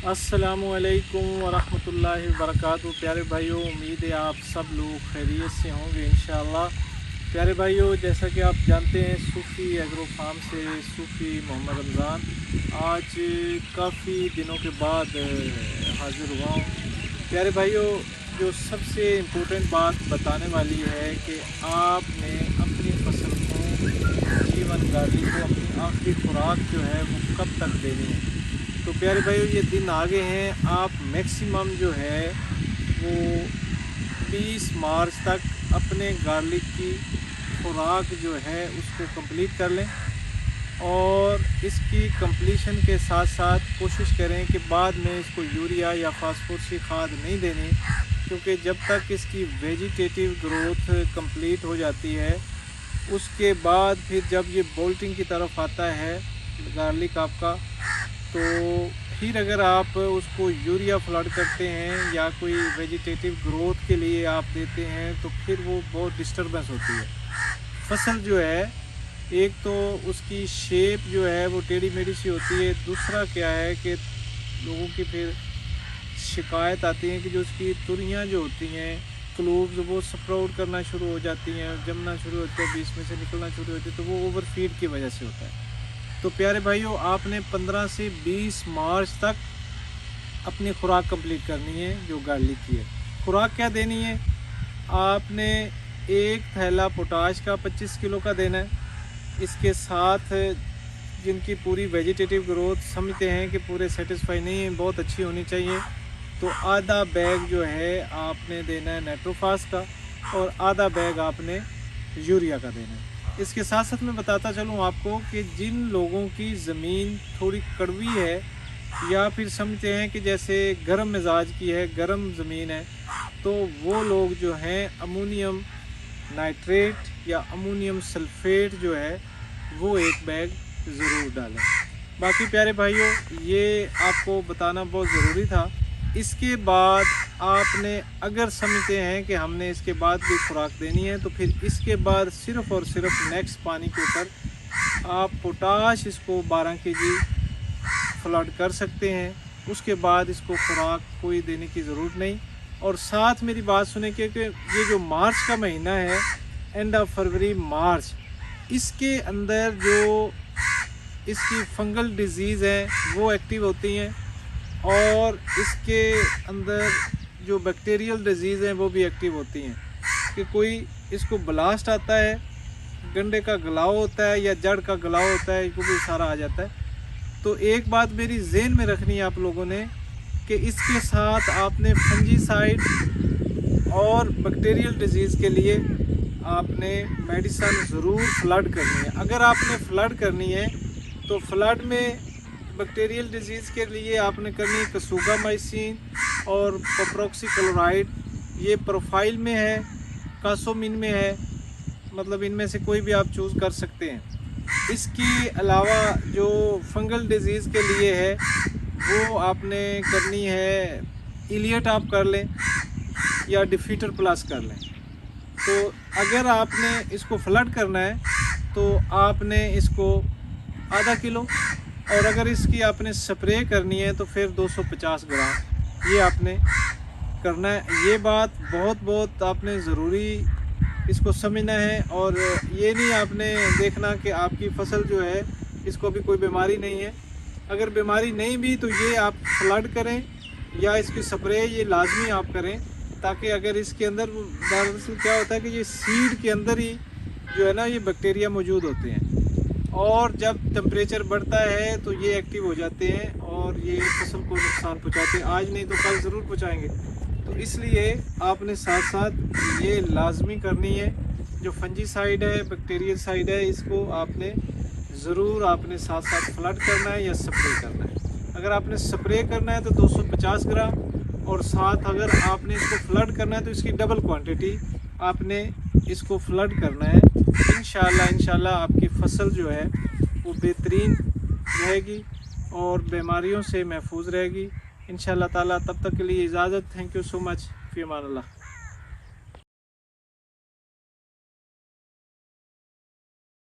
अस्सलामुअलैकुम वरहमतुल्लाहि वबरकातुहू। प्यारे भाइयों, उम्मीद है आप सब लोग खैरियत से होंगे इंशाअल्लाह। प्यारे भाइयों, जैसा कि आप जानते हैं, सूफ़ी एग्रो फार्म से सूफ़ी मोहम्मद रमज़ान आज काफ़ी दिनों के बाद हाज़िर हुआ हूँ। प्यारे भाइयों, जो सबसे इम्पोर्टेंट बात बताने वाली है कि आपने अपनी फसल को, जीवन गाड़ी को, अपनी आखिरी खुराक जो है वो कब तक देनी है। तो प्यारे भाइयों, ये दिन आगे हैं। आप मैक्सिमम जो है वो 20 मार्च तक अपने गार्लिक की खुराक जो है उसको कंप्लीट कर लें, और इसकी कंप्लीशन के साथ साथ कोशिश करें कि बाद में इसको यूरिया या फास्फोरस की खाद नहीं देनी, क्योंकि जब तक इसकी वेजिटेटिव ग्रोथ कंप्लीट हो जाती है उसके बाद फिर जब ये बोल्टिंग की तरफ आता है गार्लिक आपका, तो फिर अगर आप उसको यूरिया फ्लड करते हैं या कोई वेजिटेटिव ग्रोथ के लिए आप देते हैं तो फिर वो बहुत डिस्टर्बेंस होती है। फसल जो है, एक तो उसकी शेप जो है वो टेढ़ी मेढ़ी सी होती है, दूसरा क्या है कि लोगों की फिर शिकायत आती है कि जो उसकी तुरियां जो होती हैं, क्लोव्स, वो स्प्राउट करना शुरू हो जाती हैं, जमना शुरू होता है, बीच में से निकलना शुरू होती है, तो वो ओवरफीड की वजह से होता है। तो प्यारे भाइयों, आपने 15 से 20 मार्च तक अपनी खुराक कंप्लीट करनी है जो गार्लिक की है। खुराक क्या देनी है, आपने एक थैला पोटाश का 25 किलो का देना है। इसके साथ जिनकी पूरी वेजिटेटिव ग्रोथ समझते हैं कि पूरे सेटिस्फाई नहीं है, बहुत अच्छी होनी चाहिए, तो आधा बैग जो है आपने देना है नाइट्रोफास का, और आधा बैग आपने यूरिया का देना है। इसके साथ साथ मैं बताता चलूँ आपको कि जिन लोगों की ज़मीन थोड़ी कड़वी है या फिर समझते हैं कि जैसे गर्म मिजाज की है, गर्म ज़मीन है, तो वो लोग जो हैं अमोनियम नाइट्रेट या अमोनियम सल्फेट जो है वो एक बैग ज़रूर डालें। बाकी प्यारे भाइयों, ये आपको बताना बहुत ज़रूरी था। इसके बाद आपने अगर समझते हैं कि हमने इसके बाद भी खुराक देनी है, तो फिर इसके बाद सिर्फ़ और सिर्फ नेक्स्ट पानी के ऊपर आप पोटाश इसको 12 kg फ्लड कर सकते हैं। उसके बाद इसको खुराक कोई देने की ज़रूरत नहीं। और साथ मेरी बात सुने कि ये जो मार्च का महीना है, एंड ऑफ फरवरी मार्च, इसके अंदर जो इसकी फंगल डिजीज़ हैं वो एक्टिव होती हैं, और इसके अंदर जो बैक्टीरियल डिजीज़ हैं वो भी एक्टिव होती हैं। कि कोई इसको ब्लास्ट आता है, गंडे का गलाव होता है या जड़ का गलाव होता है, वो भी सारा आ जाता है। तो एक बात मेरी ज़हन में रखनी है आप लोगों ने कि इसके साथ आपने फंजीसाइड और बैक्टीरियल डिजीज़ के लिए आपने मेडिसिन ज़रूर फ्लड करनी है। अगर आपने फ्लड करनी है तो फ्लड में बैक्टीरियल डिजीज़ के लिए आपने करनी है कसूगामाइसिन और कॉपरॉक्सीक्लोराइड। ये प्रोफाइल में है, कासोमिन में है, मतलब इनमें से कोई भी आप चूज़ कर सकते हैं। इसके अलावा जो फंगल डिजीज़ के लिए है वो आपने करनी है इलियट आप कर लें या डिफीटर प्लस कर लें। तो अगर आपने इसको फ्लड करना है तो आपने इसको आधा किलो, और अगर इसकी आपने स्प्रे करनी है तो फिर 250 ग्राम ये आपने करना है। ये बात बहुत आपने ज़रूरी इसको समझना है। और ये नहीं आपने देखना कि आपकी फसल जो है इसको अभी कोई बीमारी नहीं है। अगर बीमारी नहीं भी तो ये आप फ्लड करें या इसकी स्प्रे ये लाजमी आप करें, ताकि अगर इसके अंदर दरअसल क्या होता है कि ये सीड के अंदर ही जो है ना ये बैक्टीरिया मौजूद होते हैं, और जब टेम्परेचर बढ़ता है तो ये एक्टिव हो जाते हैं और ये फसल को नुकसान पहुंचाते हैं। आज नहीं तो कल ज़रूर पहुंचाएंगे। तो इसलिए आपने साथ साथ ये लाजमी करनी है, जो फंजीसाइड है, बैक्टीरियल साइड है, इसको आपने ज़रूर आपने साथ साथ फ्लड करना है या स्प्रे करना है। अगर आपने स्प्रे करना है तो 250 ग्राम, और साथ अगर आपने इसको फ्लड करना है तो इसकी डबल क्वांटिटी आपने इसको फ्लड करना है। इंशाल्लाह आपकी फसल जो है वो बेहतरीन रहेगी और बीमारियों से महफूज रहेगी इंशाल्लाह ताला। तब तक के लिए इजाज़त। Thank you so much. Fee Aman Allah.